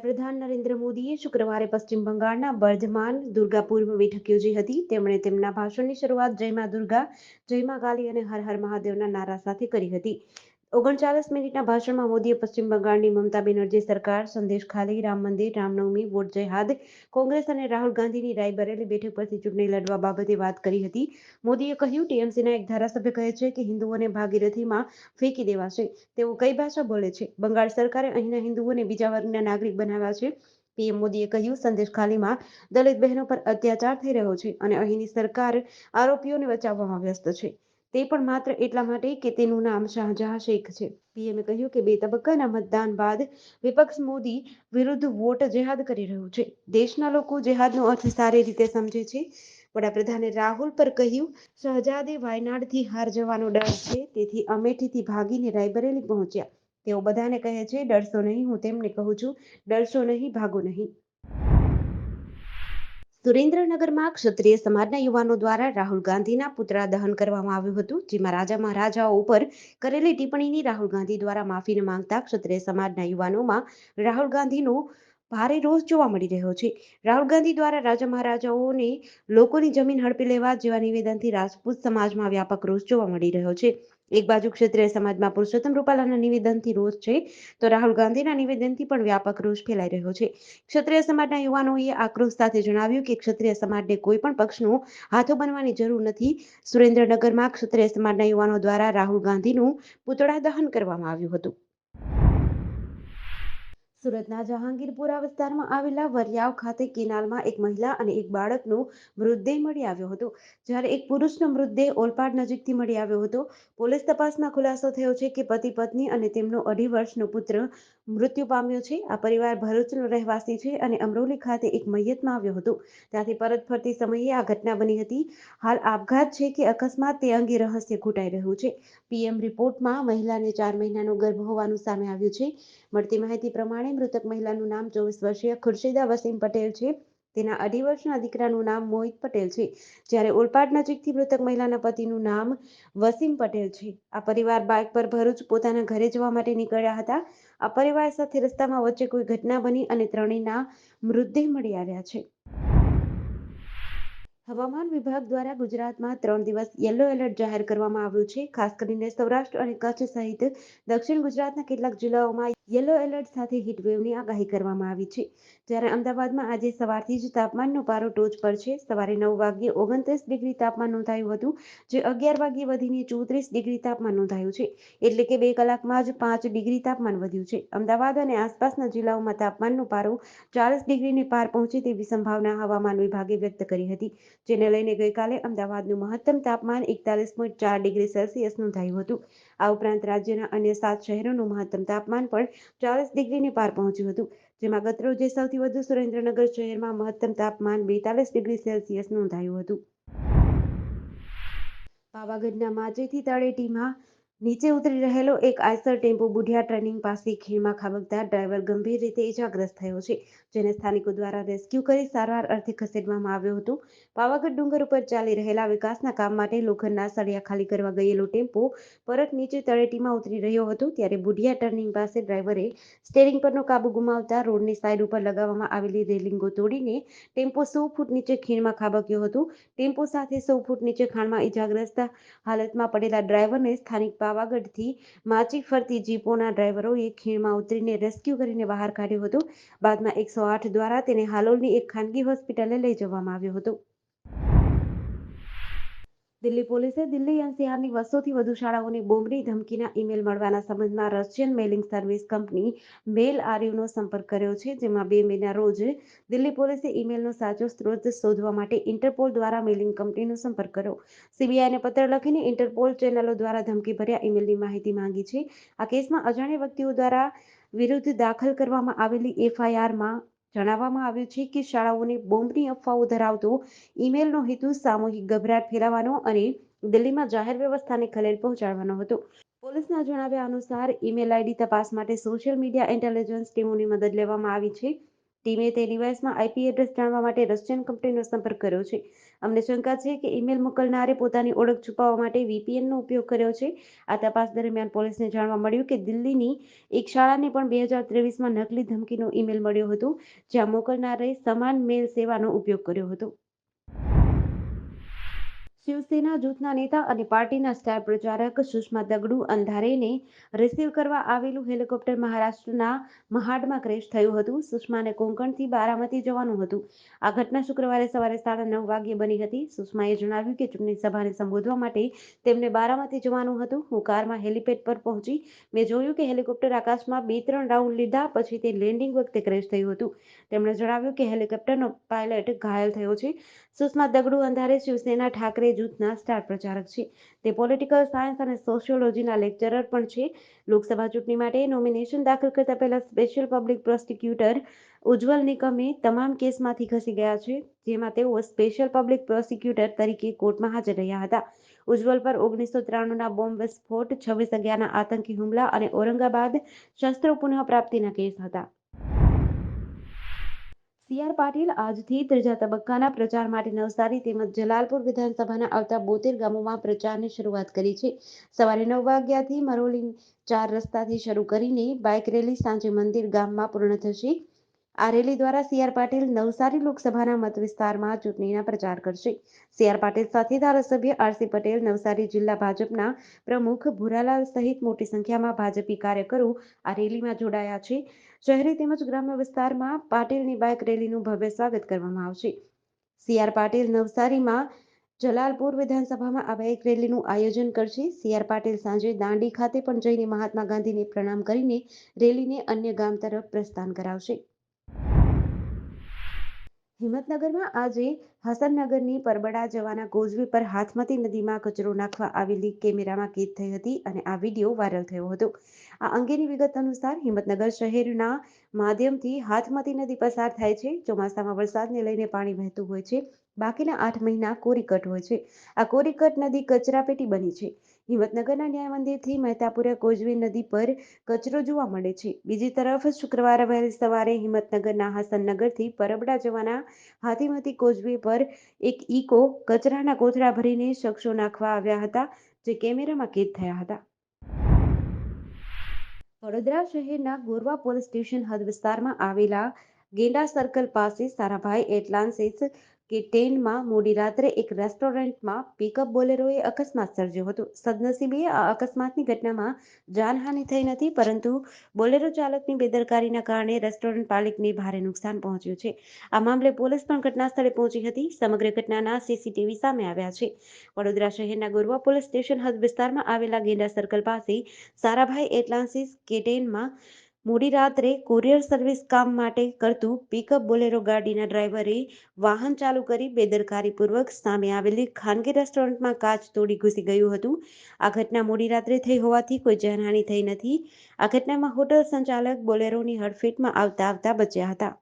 વડાપ્રધાન નરેન્દ્ર મોદીએ શુક્રવારે પશ્ચિમ બંગાળના બર્ધમાન દુર્ગાપુરમાં બેઠક યોજી હતી. તેમણે તેમના ભાષણની શરૂઆત જય મા દુર્ગા, જય મા કાલી અને હર હર મહાદેવના નારા સાથે કરી હતી. 39 મિનિટના ભાષણમાં મોદીએ પશ્ચિમ બંગાળની મમતા બેનર્જી સરકાર, સંદેશ ખાલી, રામ મંદિર, રામનવમી, વોટ જેહાદ, કોંગ્રેસ અને રાહુલ ગાંધીની રાયબરેલી બેઠક પરથી ચૂંટણી લડવા બાબતે વાત કરી હતી. મોદીએ કહ્યું, ટીએમસીના એક ધારાસભ્ય કહે છે કે હિન્દુઓને ભાગીરથીમાં ફેંકી દેવાશે. તેઓ કઈ ભાષા બોલે છે? બંગાળ સરકારે અહીંના હિન્દુઓને બીજા વર્ગના નાગરિક બનાવ્યા છે. પીએમ મોદીએ કહ્યું, સંદેશ ખાલીમાં દલિત બહેનો પર અત્યાચાર થઈ રહ્યો છે અને અહીંની સરકાર આરોપીઓને બચાવવામાં વ્યસ્ત છે. તે પણ માત્ર એટલા માટે કે તેનું નામ શાહજહાં શેખ છે. પીએમએ કહ્યું કે 2 તબક્કાના મતદાન બાદ વિપક્ષ મોદી વિરુદ્ધ વોટ જેહાદ કરી રહ્યું છે. દેશના લોકો જેહાદનો અર્થ સારી રીતે સમજે છે. વડાપ્રધાને રાહુલ પર કહ્યું, શહજાદે વાયનાડથી હાર જવાનો ડર છે, તેથી અમેઠીથી ભાગીને રાયબરેલી પહોંચ્યા. તેઓ બધાને કહે છે, ડરશો નહીં. હું તેમને કહું છું, ડરશો નહીં, ભાગો નહીં. સુરેન્દ્રનગરમાં ક્ષત્રિય સમાજના યુવાનો દ્વારા રાહુલ ગાંધીના પુતળા દહન કરવામાં આવ્યું હતું, જેમાં રાજા મહારાજાઓ ઉપર કરેલી ટિપ્પણીની રાહુલ ગાંધી દ્વારા માફી માંગતા ક્ષત્રિય સમાજના યુવાનોમાં રાહુલ ગાંધીનો ભારે રોષ જોવા મળી રહ્યો છે. રાહુલ ગાંધી દ્વારા રાજા મહારાજાઓને લોકોની જમીન હડપી લેવા જેવા નિવેદનથી રાજપૂત સમાજમાં વ્યાપક રોષ જોવા મળી રહ્યો છે. એક બાજુ ક્ષત્રિય સમાજમાં પુરુષોત્તમ રૂપાલાના નિવેદનથી રોષ છે, તો રાહુલ ગાંધીના નિવેદનથી પણ વ્યાપક રોષ ફેલાઈ રહ્યો છે. ક્ષત્રિય સમાજના યુવાનોએ આક્રોશ સાથે જણાવ્યું કે ક્ષત્રિય સમાજને કોઈ પણ પક્ષનો હાથો બનવાની જરૂર નથી. સુરેન્દ્રનગરમાં ક્ષત્રિય સમાજના યુવાનો દ્વારા રાહુલ ગાંધીનું પુતળા દહન કરવામાં આવ્યું હતું. સુરતના જહાંગીરપુરા વિસ્તારમાં આવેલા વરિયાવ ખાતે કેનાલમાં એક મહિલા અને એક બાળકનો મૃતદેહ મળી આવ્યો હતો, જ્યારે એક પુરુષનો મૃતદેહ ઓલપાડ નજીકથી મળી આવ્યો હતો. પોલીસ તપાસમાં ખુલાસો થયો છે કે પતિ પત્ની અને તેમનો 2.5 વર્ષનો પુત્ર મૃત્યુ પામ્યો છે. આ પરિવાર ભરૂચનો રહેવાસી છે અને અમરોલી ખાતે એક મૈયતમાં આવ્યો હતો. ત્યાંથી પરત ફરતી સમયે આ ઘટના બની હતી. હાલ આપઘાત છે કે અકસ્માત તે અંગે રહસ્ય ઘૂંટાઈ રહ્યું છે. પીએમ રિપોર્ટમાં મહિલાને 4 મહિનાનો ગર્ભ હોવાનું સામે આવ્યું છે. મળતી માહિતી પ્રમાણે મૃતક મહિલાનું નામ 24 વર્ષીય ખુરશીદા વસીમ પટેલ છે. તેના 2.5 વર્ષના દીકરાનું નામ મોહિત પટેલ છે, જ્યારે ઓલપાડ નજીકથી મૃતક મહિલાના પતિનું નામ વસીમ પટેલ છે. આ પરિવાર બાઇક પર ભરૂચ પોતાના ઘરે જવા માટે નીકળ્યા હતા. આ પરિવાર સાથે રસ્તામાં વચ્ચે કોઈ ઘટના બની અને ત્રણેયના મૃતદેહ મળી આવ્યા છે. હવામાન વિભાગ દ્વારા ગુજરાતમાં 3 દિવસ યલો એલર્ટ જાહેર કરવામાં આવ્યું છે. ખાસ કરીને સૌરાષ્ટ્ર અને કચ્છ સહિત દક્ષિણ ગુજરાતના કેટલાક જિલ્લાઓમાં યલો એલર્ટ સાથે હીટવેવની આગાહી કરવામાં આવી છે. જ્યારે અમદાવાદમાં આજે સવારથી જ તાપમાનનો પારો ટોચ પર છે. સવારે 9 વાગ્યે 29 ડિગ્રી તાપમાન નોંધાયું હતું, જે 11 વાગ્યે વધીને 34 ડિગ્રી તાપમાન નોંધાયું છે. એટલે કે 2 કલાકમાં જ 5 ડિગ્રી તાપમાન વધ્યું છે. અમદાવાદ અને આસપાસના જિલ્લાઓમાં તાપમાનનો પારો 40 ડિગ્રીને પાર પહોંચે તેવી સંભાવના હવામાન વિભાગે વ્યક્ત કરી હતી, જેને લઈને ગઈકાલે અમદાવાદનું મહત્તમ તાપમાન 41.4 ડિગ્રી સેલ્સિયસ નોંધાયું હતું. આ ઉપરાંત રાજ્યના અન્ય 7 શહેરોનું મહત્તમ તાપમાન પણ 40 ડિગ્રીને પાર પહોંચ્યું હતું, જેમાં ગતરોજે સૌથી વધુ સુરેન્દ્રનગર શહેરમાં મહત્તમ તાપમાન 42 ડિગ્રી સેલ્સિયસ નોંધાયું હતું. પાવાગઢના માચેથી તળેટીમાં નીચે ઉતરી રહેલો એક આઈસર ટેમ્પો બુઢિયા ટર્નિંગ પાસે ખીણમાં ખાબકતા ડ્રાઈવર ગંભીર રીતે ઇજાગ્રસ્ત થયો છે, જેને સ્થાનિકો દ્વારા રેસ્ક્યુ કરી સારવાર અર્થે ખસેડવામાં આવ્યો હતો. પાવાગઢ ડુંગર ઉપર ચાલી રહેલા વિકાસના કામ માટે લોખંડના સળિયા ખાલી કરવા ગયેલો ટેમ્પો પરત નીચે તળેટીમાં ઉતરી રહ્યો હતો, ત્યારે બુઢિયા ટર્નિંગ પાસે ડ્રાઈવરે સ્ટીયરિંગ પરનો કાબુ ગુમાવતા રોડની સાઈડ ઉપર લગાવવામાં આવેલી રેલિંગો તોડીને ટેમ્પો 100 ફૂટ નીચે ખીણમાં ખાબક્યો હતો. ટેમ્પો સાથે 100 ફૂટ નીચે ખાણમાં ઇજાગ્રસ્ત હાલતમાં પડેલા ડ્રાઈવરને સ્થાનિક પાવાગઢથી માચી ફરતી જીપોના ડ્રાઈવરોએ ખીણમાં ઉતરીને રેસ્ક્યુ કરીને બહાર કાઢ્યો હતો. બાદમાં 108 દ્વારા તેને હાલોલની એક ખાનગી હોસ્પિટલે લઈ જવામાં આવ્યો હતો. દિલ્હી પોલીસે દિલ્હી એનસીઆરની 200થી વધુ શાળાઓને બોમ્બની ધમકીના ઈમેલ મળવાના સંબંધમાં રશિયન મેલિંગ સર્વિસ કંપની મેલ.આરયુનો સંપર્ક કર્યો છે, જેમાં 2 મેના રોજ દિલ્હી પોલીસે ઈમેલનો સાચો સ્ત્રોત શોધવા માટે ઇન્ટરપોલ દ્વારા મેલિંગ કંપનીનો સંપર્ક કર્યો. સીબીઆઈને પત્ર લખીને ઇન્ટરપોલ ચેનલો દ્વારા ધમકીભર્યા ઈમેલની માહિતી માંગી છે. આ કેસમાં અજાણ્યા વ્યક્તિઓ દ્વારા વિરુદ્ધ દાખલ કરવામાં આવેલી એફઆઈઆરમાં જણાવવામાં આવ્યું છે કે શાળાઓને બોમ્બની અફવાઓ ધરાવતો ઈમેલનો હેતુ સામૂહિક ગભરાટ ફેલાવવાનો અને દિલ્હીમાં જાહેર વ્યવસ્થાને ખલેલ પહોંચાડવાનો હતો. પોલીસના જણાવ્યા અનુસાર ઈમેલ આઈડી તપાસ માટે સોશિયલ મીડિયા ઇન્ટેલિજન્સ ટીમોની મદદ લેવામાં આવી છે. ટીમે તે ડિવાઇસમાં આઈપી એડ્રેસ જાણવા માટે રશિયન કંપનીનો સંપર્ક કર્યો છે. અમને શંકા છે કે ઈમેલ મોકલનારે પોતાની ઓળખ છુપાવવા માટે વીપીએનનો ઉપયોગ કર્યો છે. આ તપાસ દરમિયાન પોલીસને જાણવા મળ્યું કે દિલ્હીની એક શાળાને પણ 2023માં નકલી ધમકીનો ઈમેલ મળ્યો હતો, જ્યાં મોકલનારે સમાન મેલ સેવાનો ઉપયોગ કર્યો હતો. શિવસેના જૂથના નેતા અને પાર્ટીના સ્ટાર પ્રચારક સુષ્મા દગડુ અંધારેને રિસીવ કરવા આવેલું હેલિકોપ્ટર મહારાષ્ટ્રના મહાડમાં ક્રેશ થયું હતું. સુષ્માને કોંકણથી બારામતી જવાનું હતું. આ ઘટના શુક્રવારે સવારે 9:30 વાગ્યે બની હતી. સુષ્માએ જણાવ્યું કે ચૂંટણી સભાને સંબોધવા માટે તેમને બારામતી જવાનું હતું. હું કારમાં હેલિપેડ પર પહોંચી. મેં જોયું કે હેલિકોપ્ટર આકાશમાં 2-3 રાઉન્ડ લીધા પછી તે લેન્ડિંગ વખતે ક્રેશ થયું હતું. તેમણે જણાવ્યું કે હેલિકોપ્ટરનો પાયલટ ઘાયલ થયો છે. સુષ્મા દગડુ અંધારે શિવસેના ઠાકરે જૂથના સ્ટાર પ્રચારક છે. તે પોલિટિકલ સાયન્સ અને સોશિયોલોજીના લેક્ચરર પણ છે. લોકસભા ચૂંટણી માટે નોમિનેશન દાખલ કરતા પહેલા સ્પેશિયલ પબ્લિક પ્રોસિક્યુટર ઉજ્જવલ નિકમે તમામ કેસમાંથી ખસી ગયા છે, જેમાં તેઓ સ્પેશિયલ પબ્લિક પ્રોસિક્યુટર તરીકે કોર્ટમાં હાજર રહ્યા હતા. ઉજ્જવલ પર 1993ના બોમ્બ વિસ્ફોટ, 26/11ના આતંકી હુમલા અને ઔરંગાબાદ શસ્ત્રો પુનઃપ્રાપ્તિના કેસ હતા. સી.આર. પાટીલ આજથી ત્રીજા તબક્કાના પ્રચાર માટે નવસારી તેમજ જલાલપુર વિધાનસભાના આવતા 72 ગામોમાં પ્રચારની શરૂઆત કરી છે. સવારે 9 વાગ્યાથી મરોલી 4 રસ્તાથી શરૂ કરીને બાઇક રેલી સાંજે મંદિર ગામમાં પૂર્ણ થશે. આ રેલી દ્વારા સી.આર. પાટીલ નવસારી લોકસભાના મતવિસ્તારમાં ચૂંટણીના પ્રચાર કરશે. સી.આર. પાટીલ સાથે ધારાસભ્ય આર.સી. પટેલ, નવસારી જિલ્લા ભાજપના પ્રમુખ ભૂરાલાલ સહિત મોટી સંખ્યામાં ભાજપી કાર્યકરો આ રેલીમાં જોડાયા છે. શહેરી તેમજ ગ્રામ્ય વિસ્તારમાં પાટીલની બાઇક રેલીનું ભવ્ય સ્વાગત કરવામાં આવશે. સી.આર. પાટીલ નવસારીમાં જલાલપુર વિધાનસભામાં આ બાઇક રેલીનું આયોજન કરશે. સી.આર. પાટીલ સાંજે દાંડી ખાતે પણ જઈને મહાત્મા ગાંધીને પ્રણામ કરીને રેલીને અન્ય ગામ તરફ પ્રસ્થાન કરાવશે. હિંમતનગરમાં આજે હસનનગરની પરબડા જવાના કોઝવે પર હાથમતી નદીમાં કચરો નાખવા આવેલી કેમેરામાં કેદ થઈ હતી અને આ વિડીયો વાયરલ થયો હતો. આ અંગેની વિગત અનુસાર હિંમતનગર શહેરના માધ્યમથી હાથમતી નદી પસાર થાય છે. ચોમાસામાં વરસાદને લઈને પાણી વહેતું હોય છે. બાકીના 8 મહિના કોરીકટ હોય છે. આ કોરીકટ નદી કચરાપેટી બની છે. હિંમતનગરના ન્યાય મંદિરથી મહેતાપુરા કોઝવે નદી પર કચરો જોવા મળે છે. બીજી તરફ શુક્રવારે વહેલી સવારે હિંમતનગરના હસનનગરથી પરબડા જવાના હાથીમતી કોઝવે પર એક ઇકો કચરાના કોથળા ભરીને શખ્સો નાખવા આવ્યા હતા, જે કેમેરામાં કેદ થયા હતા. વડોદરા શહેરના ગોરવા પોલીસ સ્ટેશન હદ વિસ્તારમાં આવેલા ગેંડા સર્કલ પાસે સારાભાઈ એટલાન્સિસ કે-10માં મોડી રાત્રે એક રેસ્ટોરન્ટમાં પિકઅપ બોલેરોએ અકસ્માત સર્જ્યો હતો. સદનસીબે આ અકસ્માતની ઘટનામાં જાનહાનિ થઈ નથી, પરંતુ બોલેરો ચાલકની બેદરકારીના કારણે રેસ્ટોરન્ટ માલિકને ભારે નુકસાન પહોંચ્યું છે. આ મામલે પોલીસ પણ ઘટના સ્થળે પહોંચી હતી. સમગ્ર ઘટનાના સીસીટીવી સામે આવ્યા છે. વડોદરા શહેરના ગોરવા પોલીસ સ્ટેશન હદ વિસ્તારમાં આવેલા ગેંડા સર્કલ પાસે સારાભાઈ એટલાન્સિસ કે-10માં મોડી રાત્રે કુરિયર સર્વિસ કામ માટે કરતું પિકઅપ બોલેરો ગાડીના ડ્રાઈવરે વાહન ચાલુ કરી બેદરકારીપૂર્વક સામે આવેલી ખાનગી રેસ્ટોરન્ટમાં કાચ તોડી ઘૂસી ગયું હતું. આ ઘટના મોડી રાત્રે થઈ હોવાથી કોઈ જાનહાનિ થઈ નથી. આ ઘટનામાં હોટલ સંચાલક બોલેરોની હડફેટમાં આવતા બચ્યા હતા.